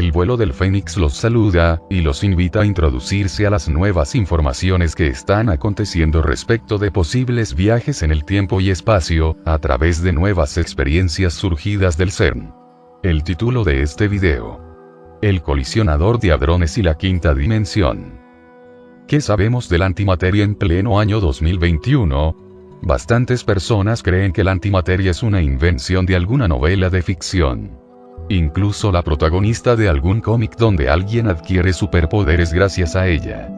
El vuelo del Fénix los saluda, y los invita a introducirse a las nuevas informaciones que están aconteciendo respecto de posibles viajes en el tiempo y espacio, a través de nuevas experiencias surgidas del CERN. El título de este video: El colisionador de hadrones y la quinta dimensión. ¿Qué sabemos de la antimateria en pleno año 2021? Bastantes personas creen que la antimateria es una invención de alguna novela de ficción. Incluso la protagonista de algún cómic donde alguien adquiere superpoderes gracias a ella.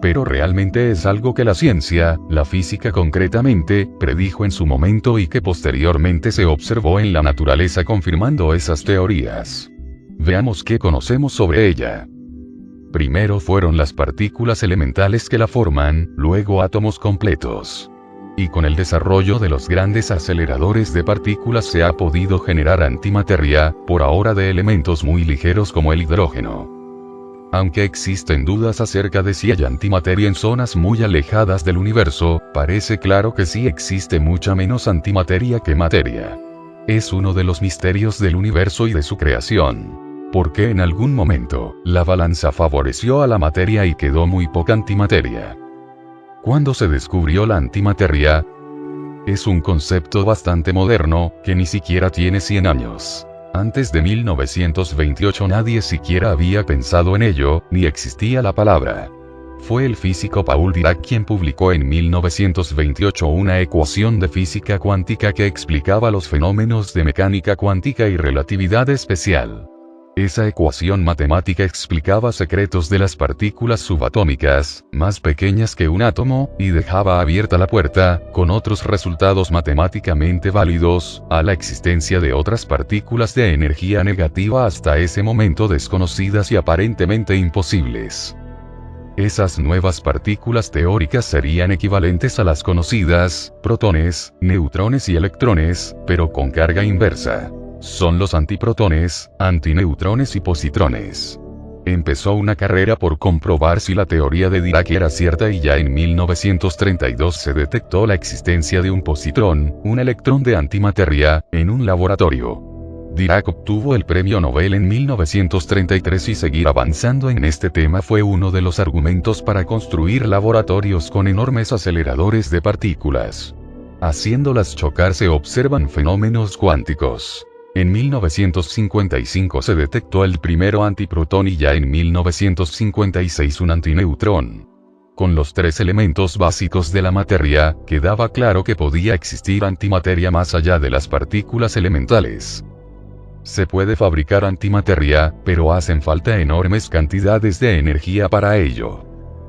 Pero realmente es algo que la ciencia, la física concretamente, predijo en su momento y que posteriormente se observó en la naturaleza confirmando esas teorías. Veamos qué conocemos sobre ella. Primero fueron las partículas elementales que la forman, luego átomos completos. Y con el desarrollo de los grandes aceleradores de partículas se ha podido generar antimateria, por ahora de elementos muy ligeros como el hidrógeno. Aunque existen dudas acerca de si hay antimateria en zonas muy alejadas del universo, parece claro que sí existe mucha menos antimateria que materia. Es uno de los misterios del universo y de su creación. Porque en algún momento, la balanza favoreció a la materia y quedó muy poca antimateria. ¿Cuándo se descubrió la antimateria? Es un concepto bastante moderno, que ni siquiera tiene 100 años. Antes de 1928 nadie siquiera había pensado en ello, ni existía la palabra. Fue el físico Paul Dirac quien publicó en 1928 una ecuación de física cuántica que explicaba los fenómenos de mecánica cuántica y relatividad especial. Esa ecuación matemática explicaba secretos de las partículas subatómicas, más pequeñas que un átomo, y dejaba abierta la puerta, con otros resultados matemáticamente válidos, a la existencia de otras partículas de energía negativa hasta ese momento desconocidas y aparentemente imposibles. Esas nuevas partículas teóricas serían equivalentes a las conocidas, protones, neutrones y electrones, pero con carga inversa. Son los antiprotones, antineutrones y positrones. Empezó una carrera por comprobar si la teoría de Dirac era cierta y ya en 1932 se detectó la existencia de un positrón, un electrón de antimateria, en un laboratorio. Dirac obtuvo el premio Nobel en 1933 y seguir avanzando en este tema fue uno de los argumentos para construir laboratorios con enormes aceleradores de partículas. Haciéndolas chocar se observan fenómenos cuánticos. En 1955 se detectó el primero antiprotón y ya en 1956 un antineutrón. Con los tres elementos básicos de la materia, quedaba claro que podía existir antimateria más allá de las partículas elementales. Se puede fabricar antimateria, pero hacen falta enormes cantidades de energía para ello.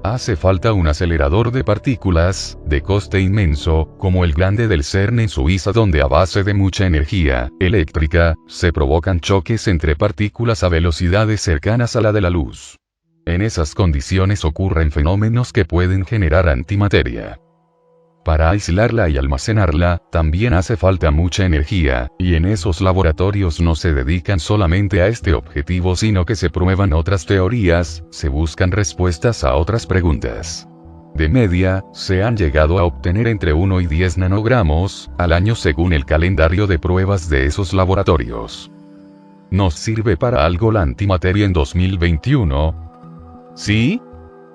Hace falta un acelerador de partículas, de coste inmenso, como el grande del CERN en Suiza donde a base de mucha energía eléctrica, se provocan choques entre partículas a velocidades cercanas a la de la luz. En esas condiciones ocurren fenómenos que pueden generar antimateria. Para aislarla y almacenarla, también hace falta mucha energía, y en esos laboratorios no se dedican solamente a este objetivo sino que se prueban otras teorías, se buscan respuestas a otras preguntas. De media, se han llegado a obtener entre 1 y 10 nanogramos, al año según el calendario de pruebas de esos laboratorios. ¿Nos sirve para algo la antimateria en 2021? ¿Sí?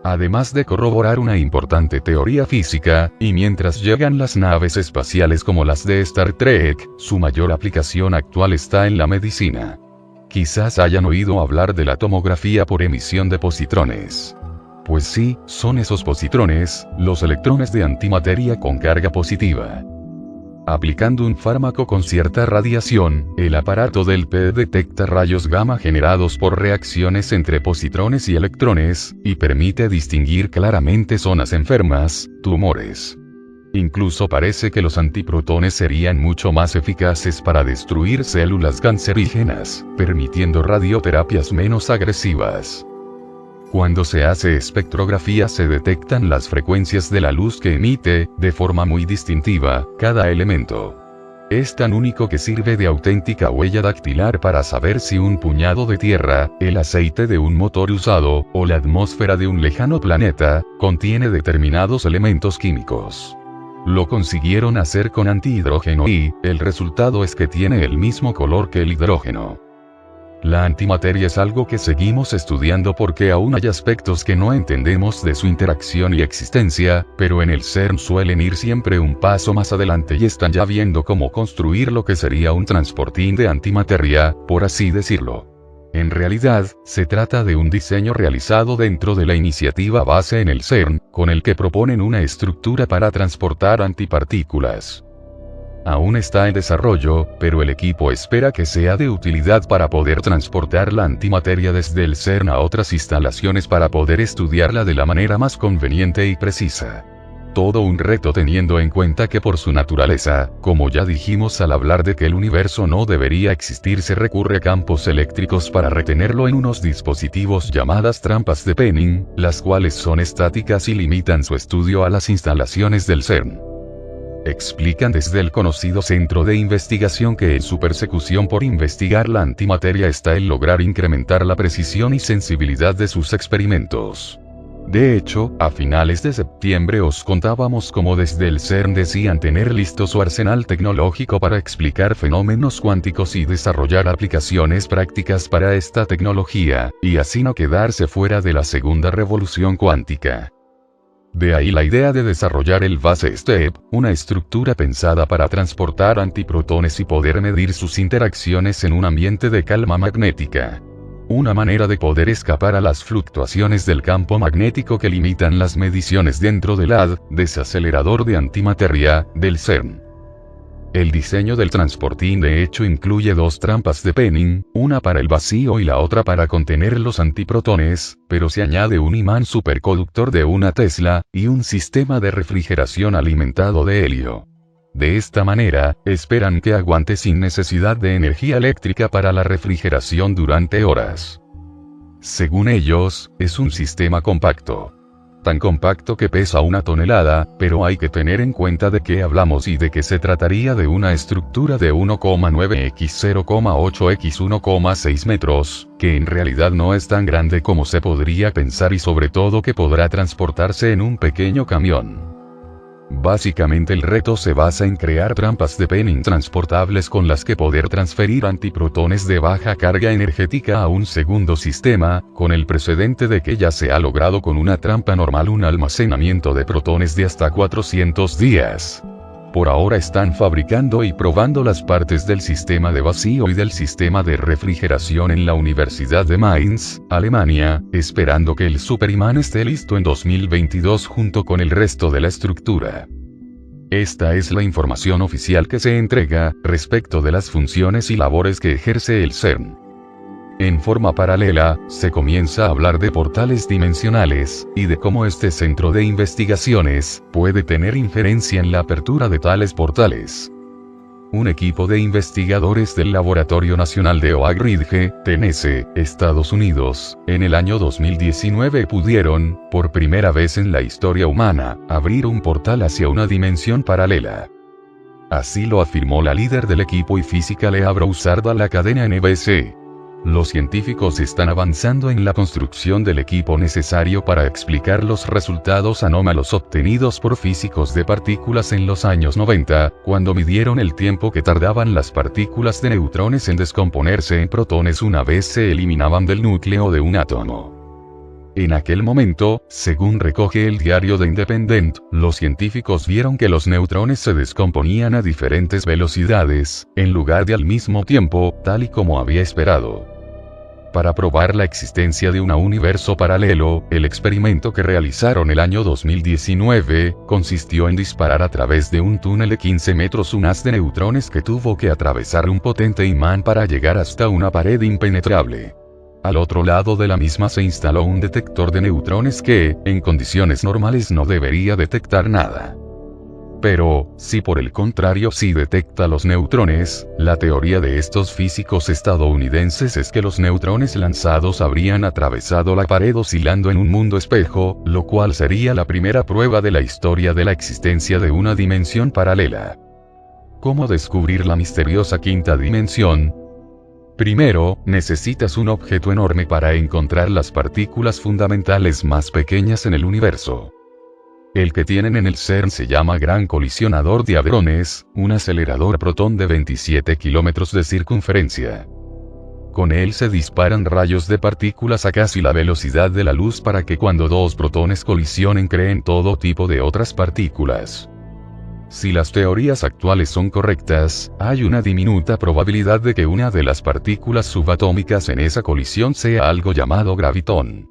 Además de corroborar una importante teoría física, y mientras llegan las naves espaciales como las de Star Trek, su mayor aplicación actual está en la medicina. Quizás hayan oído hablar de la tomografía por emisión de positrones. Pues sí, son esos positrones, los electrones de antimateria con carga positiva. Aplicando un fármaco con cierta radiación, el aparato del PET detecta rayos gamma generados por reacciones entre positrones y electrones, y permite distinguir claramente zonas enfermas, tumores. Incluso parece que los antiprotones serían mucho más eficaces para destruir células cancerígenas, permitiendo radioterapias menos agresivas. Cuando se hace espectrografía se detectan las frecuencias de la luz que emite, de forma muy distintiva, cada elemento. Es tan único que sirve de auténtica huella dactilar para saber si un puñado de tierra, el aceite de un motor usado, o la atmósfera de un lejano planeta, contiene determinados elementos químicos. Lo consiguieron hacer con antihidrógeno y, el resultado es que tiene el mismo color que el hidrógeno. La antimateria es algo que seguimos estudiando porque aún hay aspectos que no entendemos de su interacción y existencia, pero en el CERN suelen ir siempre un paso más adelante y están ya viendo cómo construir lo que sería un transportín de antimateria, por así decirlo. En realidad, se trata de un diseño realizado dentro de la iniciativa base en el CERN, con el que proponen una estructura para transportar antipartículas. Aún está en desarrollo, pero el equipo espera que sea de utilidad para poder transportar la antimateria desde el CERN a otras instalaciones para poder estudiarla de la manera más conveniente y precisa. Todo un reto teniendo en cuenta que por su naturaleza, como ya dijimos al hablar de que el universo no debería existir, se recurre a campos eléctricos para retenerlo en unos dispositivos llamadas trampas de Penning, las cuales son estáticas y limitan su estudio a las instalaciones del CERN. Explican desde el conocido centro de investigación que en su persecución por investigar la antimateria está el lograr incrementar la precisión y sensibilidad de sus experimentos. De hecho, a finales de septiembre os contábamos cómo desde el CERN decían tener listo su arsenal tecnológico para explicar fenómenos cuánticos y desarrollar aplicaciones prácticas para esta tecnología, y así no quedarse fuera de la segunda revolución cuántica. De ahí la idea de desarrollar el Base Step, una estructura pensada para transportar antiprotones y poder medir sus interacciones en un ambiente de calma magnética. Una manera de poder escapar a las fluctuaciones del campo magnético que limitan las mediciones dentro del desacelerador de antimateria, del CERN. El diseño del transportín de hecho incluye dos trampas de Penning, una para el vacío y la otra para contener los antiprotones, pero se añade un imán superconductor de 1 Tesla, y un sistema de refrigeración alimentado de helio. De esta manera, esperan que aguante sin necesidad de energía eléctrica para la refrigeración durante horas. Según ellos, es un sistema compacto. Tan compacto que pesa 1 tonelada, pero hay que tener en cuenta de qué hablamos y de que se trataría de una estructura de 1,9 x 0,8 x 1,6 metros, que en realidad no es tan grande como se podría pensar y sobre todo que podrá transportarse en un pequeño camión. Básicamente el reto se basa en crear trampas de Penning transportables con las que poder transferir antiprotones de baja carga energética a un segundo sistema, con el precedente de que ya se ha logrado con una trampa normal un almacenamiento de protones de hasta 400 días. Por ahora están fabricando y probando las partes del sistema de vacío y del sistema de refrigeración en la Universidad de Mainz, Alemania, esperando que el superimán esté listo en 2022 junto con el resto de la estructura. Esta es la información oficial que se entrega, respecto de las funciones y labores que ejerce el CERN. En forma paralela, se comienza a hablar de portales dimensionales, y de cómo este centro de investigaciones puede tener injerencia en la apertura de tales portales. Un equipo de investigadores del Laboratorio Nacional de Oak Ridge, Tennessee, Estados Unidos, en el año 2019 pudieron, por primera vez en la historia humana, abrir un portal hacia una dimensión paralela. Así lo afirmó la líder del equipo y física Lea Broussard a la cadena NBC. Los científicos están avanzando en la construcción del equipo necesario para explicar los resultados anómalos obtenidos por físicos de partículas en los años 90, cuando midieron el tiempo que tardaban las partículas de neutrones en descomponerse en protones una vez se eliminaban del núcleo de un átomo. En aquel momento, según recoge el diario The Independent, los científicos vieron que los neutrones se descomponían a diferentes velocidades, en lugar de al mismo tiempo, tal y como había esperado. Para probar la existencia de un universo paralelo, el experimento que realizaron el año 2019, consistió en disparar a través de un túnel de 15 metros un haz de neutrones que tuvo que atravesar un potente imán para llegar hasta una pared impenetrable. Al otro lado de la misma se instaló un detector de neutrones que, en condiciones normales no debería detectar nada. Pero, si por el contrario sí detecta los neutrones, la teoría de estos físicos estadounidenses es que los neutrones lanzados habrían atravesado la pared oscilando en un mundo espejo, lo cual sería la primera prueba de la historia de la existencia de una dimensión paralela. ¿Cómo descubrir la misteriosa quinta dimensión? Primero, necesitas un objeto enorme para encontrar las partículas fundamentales más pequeñas en el universo. El que tienen en el CERN se llama Gran Colisionador de Hadrones, un acelerador protón de 27 kilómetros de circunferencia. Con él se disparan rayos de partículas a casi la velocidad de la luz para que cuando dos protones colisionen creen todo tipo de otras partículas. Si las teorías actuales son correctas, hay una diminuta probabilidad de que una de las partículas subatómicas en esa colisión sea algo llamado gravitón.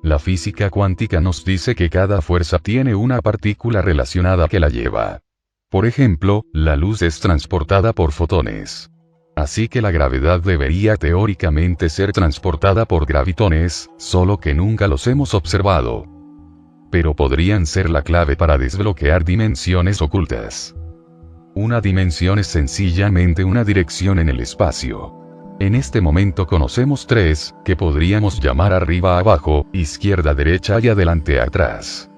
La física cuántica nos dice que cada fuerza tiene una partícula relacionada que la lleva. Por ejemplo, la luz es transportada por fotones. Así que la gravedad debería teóricamente ser transportada por gravitones, solo que nunca los hemos observado. Pero podrían ser la clave para desbloquear dimensiones ocultas. Una dimensión es sencillamente una dirección en el espacio. En este momento conocemos tres, que podríamos llamar arriba abajo, izquierda derecha y adelante atrás.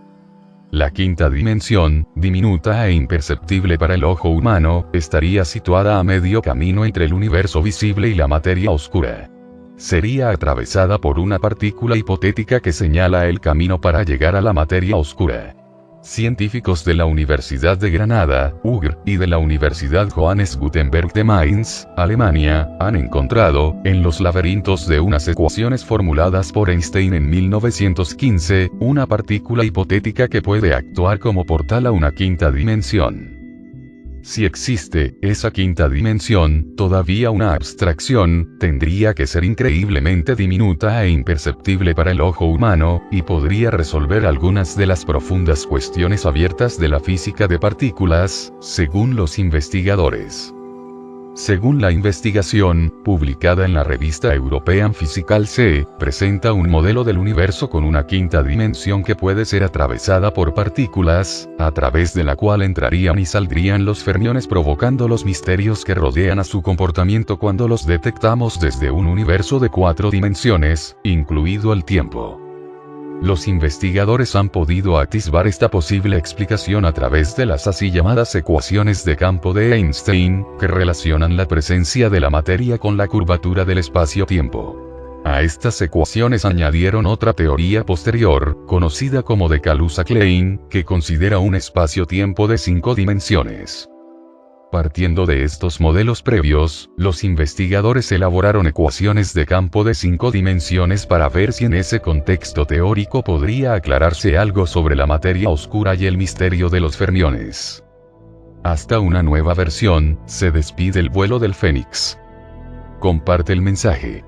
La quinta dimensión, diminuta e imperceptible para el ojo humano, estaría situada a medio camino entre el universo visible y la materia oscura. Sería atravesada por una partícula hipotética que señala el camino para llegar a la materia oscura. Científicos de la Universidad de Granada, UGR, y de la Universidad Johannes Gutenberg de Mainz, Alemania, han encontrado, en los laberintos de unas ecuaciones formuladas por Einstein en 1915, una partícula hipotética que puede actuar como portal a una quinta dimensión. Si existe esa quinta dimensión, todavía una abstracción, tendría que ser increíblemente diminuta e imperceptible para el ojo humano, y podría resolver algunas de las profundas cuestiones abiertas de la física de partículas, según los investigadores. Según la investigación, publicada en la revista European Physical, se presenta un modelo del universo con una quinta dimensión que puede ser atravesada por partículas, a través de la cual entrarían y saldrían los fermiones provocando los misterios que rodean a su comportamiento cuando los detectamos desde un universo de 4 dimensiones, incluido el tiempo. Los investigadores han podido atisbar esta posible explicación a través de las así llamadas ecuaciones de campo de Einstein, que relacionan la presencia de la materia con la curvatura del espacio-tiempo. A estas ecuaciones añadieron otra teoría posterior, conocida como de Kaluza-Klein, que considera un espacio-tiempo de 5 dimensiones. Partiendo de estos modelos previos, los investigadores elaboraron ecuaciones de campo de 5 dimensiones para ver si en ese contexto teórico podría aclararse algo sobre la materia oscura y el misterio de los fermiones. Hasta una nueva versión, se despide el vuelo del Fénix. Comparte el mensaje.